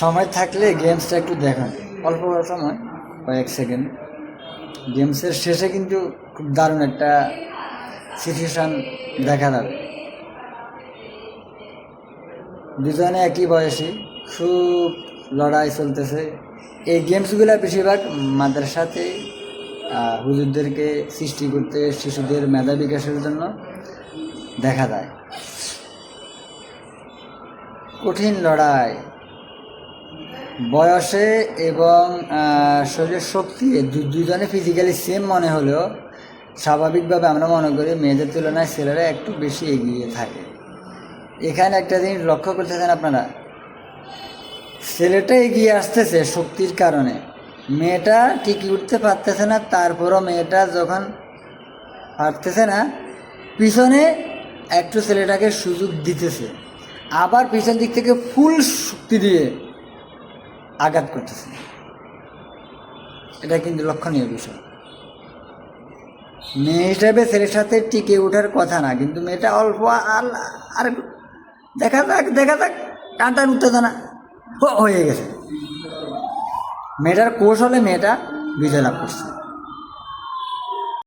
সময় থাকলে গেমসটা একটু দেখান, অল্প সময়, কয়েক সেকেন্ড। গেমসের শেষে কিন্তু খুব দারুণ একটা সিচুয়েশান দেখা যাবে। দুজনে একই বয়সী, খুব লড়াই চলতেছে। এই গেমসগুলো বেশিরভাগ মাদ্রাসাতে হুজুরদেরকে সৃষ্টি করতে, শিশুদের মেধা বিকাশের জন্য দেখা যায়। কঠিন লড়াই, বয়সে এবং শরীরের শক্তি দুজনে ফিজিক্যালি সেম মনে হলেও স্বাভাবিকভাবে আমরা মনে করি মেয়েদের তুলনায় ছেলেরা একটু বেশি এগিয়ে থাকে। এখানে একটা জিনিস লক্ষ্য করতেছেন আপনারা, ছেলেটা এগিয়ে আসতেছে শক্তির কারণে, মেয়েটা টিকে উঠতে পারতেছে না। তারপরও মেয়েটা যখন পারতেছে না, পিছনে একটু ছেলেটাকে সুযোগ দিতেছে, আবার পিছন দিক থেকে ফুল শক্তি দিয়ে আঘাত করতেছে। এটা কিন্তু লক্ষণীয় বিষয়। মেয়ে হিসাবে ছেলের সাথে টিকে ওঠার কথা না, কিন্তু মেয়েটা অল্প আর দেখা যাক টানটান উত্তেজনা হয়ে গেছে। মেয়েটার কৌশলে মেয়েটা বিজয় লাভ করছে।